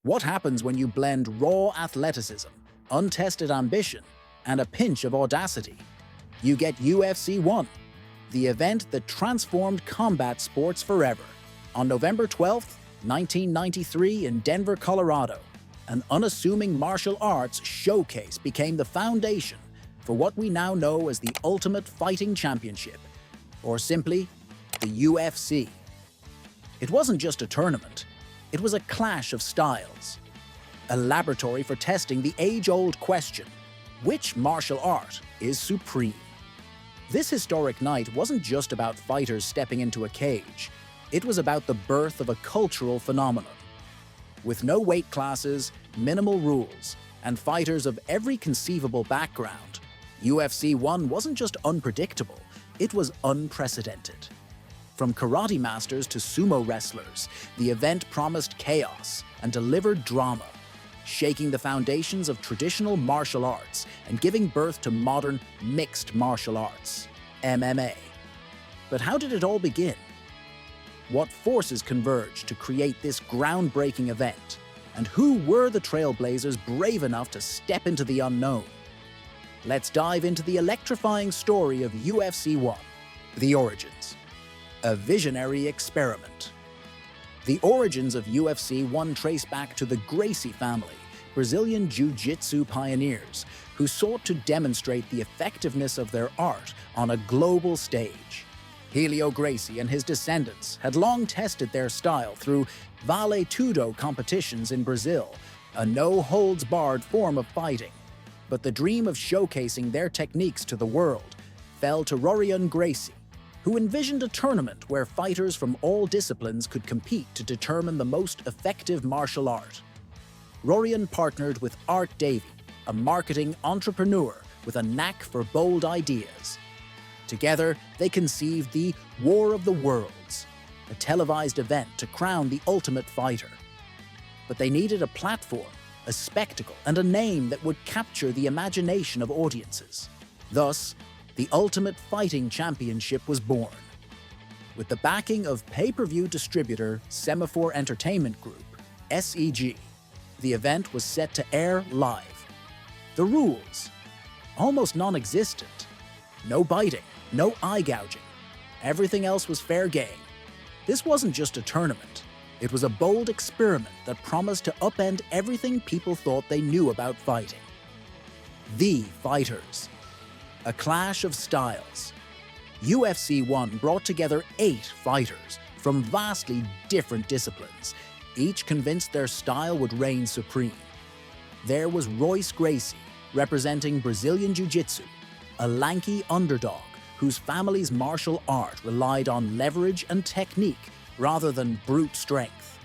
What happens when you blend raw athleticism, untested ambition, and a pinch of audacity? You get UFC 1, the event that transformed combat sports forever. On November 12, 1993 in Denver, Colorado, an unassuming martial arts showcase became the foundation for what we now know as the Ultimate Fighting Championship, or simply, the UFC. It wasn't just a tournament, it was a clash of styles. A laboratory for testing the age-old question, which martial art is supreme? This historic night wasn't just about fighters stepping into a cage, it was about the birth of a cultural phenomenon. With no weight classes, minimal rules, and fighters of every conceivable background, UFC 1 wasn't just unpredictable, it was unprecedented. From karate masters to sumo wrestlers, the event promised chaos and delivered drama, shaking the foundations of traditional martial arts and giving birth to modern mixed martial arts, MMA. But how did it all begin? What forces converged to create this groundbreaking event? And who were the trailblazers brave enough to step into the unknown? Let's dive into the electrifying story of UFC 1, the origins. A visionary experiment. The origins of UFC 1 trace back to the Gracie family, Brazilian jiu-jitsu pioneers, who sought to demonstrate the effectiveness of their art on a global stage. Helio Gracie and his descendants had long tested their style through vale tudo competitions in Brazil, a no-holds-barred form of fighting. But the dream of showcasing their techniques to the world fell to Royce Gracie, who envisioned a tournament where fighters from all disciplines could compete to determine the most effective martial art. Royce partnered with Art Davie, a marketing entrepreneur with a knack for bold ideas. Together, they conceived the War of the Worlds, a televised event to crown the ultimate fighter. But they needed a platform, a spectacle, and a name that would capture the imagination of audiences. Thus, the Ultimate Fighting Championship was born. With the backing of pay-per-view distributor Semaphore Entertainment Group, SEG, the event was set to air live. The rules? Almost non-existent. No biting, no eye gouging. Everything else was fair game. This wasn't just a tournament. It was a bold experiment that promised to upend everything people thought they knew about fighting. The Fighters. A clash of styles. UFC 1 brought together 8 fighters from vastly different disciplines, each convinced their style would reign supreme. There was Royce Gracie, representing Brazilian Jiu-Jitsu, a lanky underdog whose family's martial art relied on leverage and technique rather than brute strength.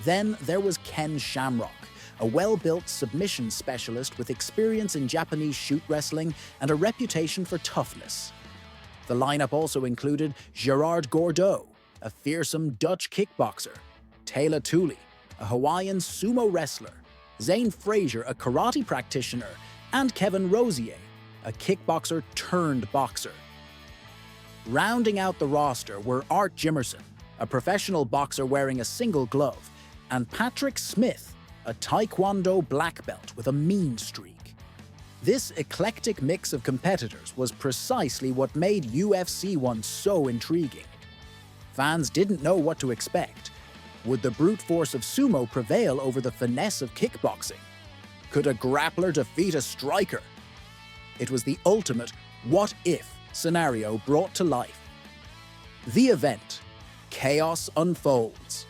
Then there was Ken Shamrock, a well-built submission specialist with experience in Japanese shoot wrestling and a reputation for toughness. The lineup also included Gerard Gordeau, a fearsome Dutch kickboxer, Taylor Tooley, a Hawaiian sumo wrestler, Zane Frazier, a karate practitioner, and Kevin Rozier, a kickboxer turned boxer. Rounding out the roster were Art Jimerson, a professional boxer wearing a single glove, and Patrick Smith, a Taekwondo black belt with a mean streak. This eclectic mix of competitors was precisely what made UFC 1 so intriguing. Fans didn't know what to expect. Would the brute force of sumo prevail over the finesse of kickboxing? Could a grappler defeat a striker? It was the ultimate what-if scenario brought to life. The event. Chaos unfolds.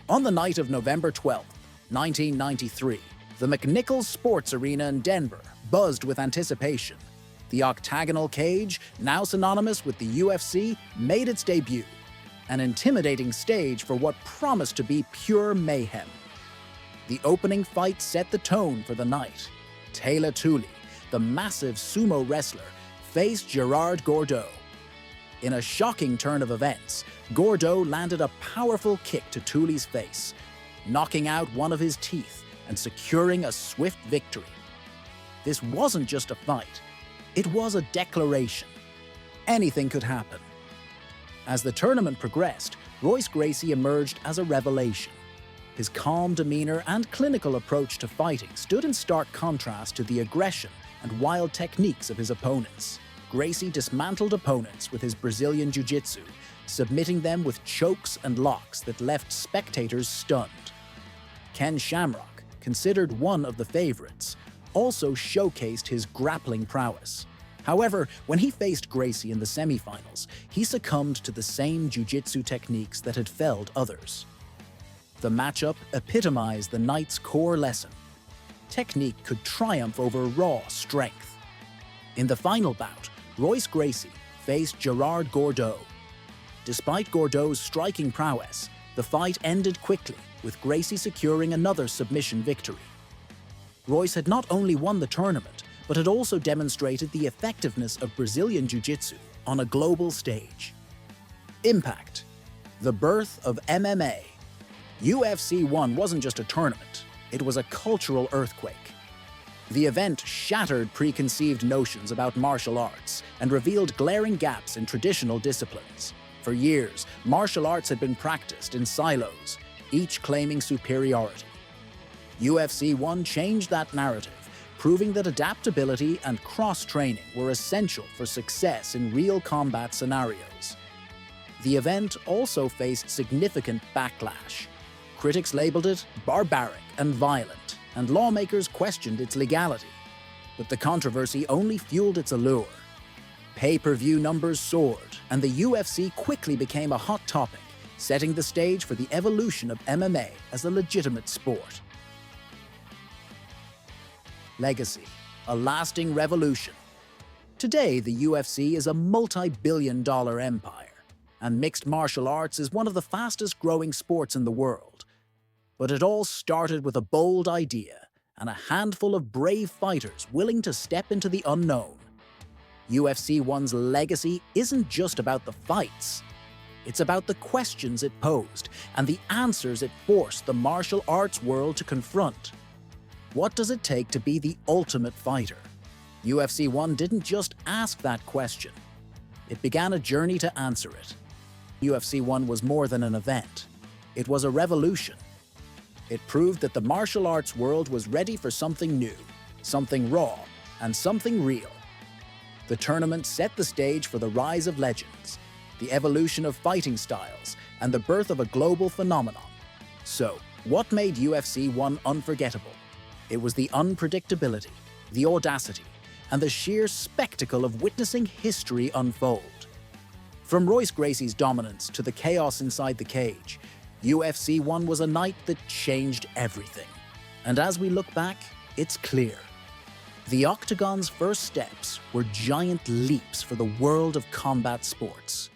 On the night of November 12, 1993, the McNichols Sports Arena in Denver buzzed with anticipation. The octagonal cage, now synonymous with the UFC, made its debut, an intimidating stage for what promised to be pure mayhem. The opening fight set the tone for the night. Taylor Tooley, the massive sumo wrestler, faced Gerard Gordeau. In a shocking turn of events, Gordeau landed a powerful kick to Tooley's face, knocking out one of his teeth and securing a swift victory. This wasn't just a fight, it was a declaration. Anything could happen. As the tournament progressed, Royce Gracie emerged as a revelation. His calm demeanor and clinical approach to fighting stood in stark contrast to the aggression and wild techniques of his opponents. Gracie dismantled opponents with his Brazilian jiu-jitsu, submitting them with chokes and locks that left spectators stunned. Ken Shamrock, considered one of the favorites, also showcased his grappling prowess. However, when he faced Gracie in the semifinals, he succumbed to the same jiu-jitsu techniques that had felled others. The matchup epitomized the night's core lesson. Technique could triumph over raw strength. In the final bout, Royce Gracie faced Gerard Gordeau. Despite Gordeau's striking prowess, the fight ended quickly, with Gracie securing another submission victory. Royce had not only won the tournament, but had also demonstrated the effectiveness of Brazilian Jiu-Jitsu on a global stage. Impact: the birth of MMA. UFC 1 wasn't just a tournament, it was a cultural earthquake. The event shattered preconceived notions about martial arts and revealed glaring gaps in traditional disciplines. For years, martial arts had been practiced in silos, each claiming superiority. UFC 1 changed that narrative, proving that adaptability and cross-training were essential for success in real combat scenarios. The event also faced significant backlash. Critics labeled it barbaric and violent, and lawmakers questioned its legality. But the controversy only fueled its allure. Pay-per-view numbers soared, and the UFC quickly became a hot topic, setting the stage for the evolution of MMA as a legitimate sport. Legacy: a lasting revolution. Today, the UFC is a multi-billion-dollar empire, and mixed martial arts is one of the fastest-growing sports in the world. But it all started with a bold idea and a handful of brave fighters willing to step into the unknown. UFC 1's legacy isn't just about the fights. It's about the questions it posed and the answers it forced the martial arts world to confront. What does it take to be the ultimate fighter? UFC 1 didn't just ask that question. It began a journey to answer it. UFC 1 was more than an event. It was a revolution. It proved that the martial arts world was ready for something new, something raw, and something real. The tournament set the stage for the rise of legends, the evolution of fighting styles, and the birth of a global phenomenon. So, what made UFC 1 unforgettable? It was the unpredictability, the audacity, and the sheer spectacle of witnessing history unfold. From Royce Gracie's dominance to the chaos inside the cage, UFC 1 was a night that changed everything. And as we look back, it's clear. The Octagon's first steps were giant leaps for the world of combat sports.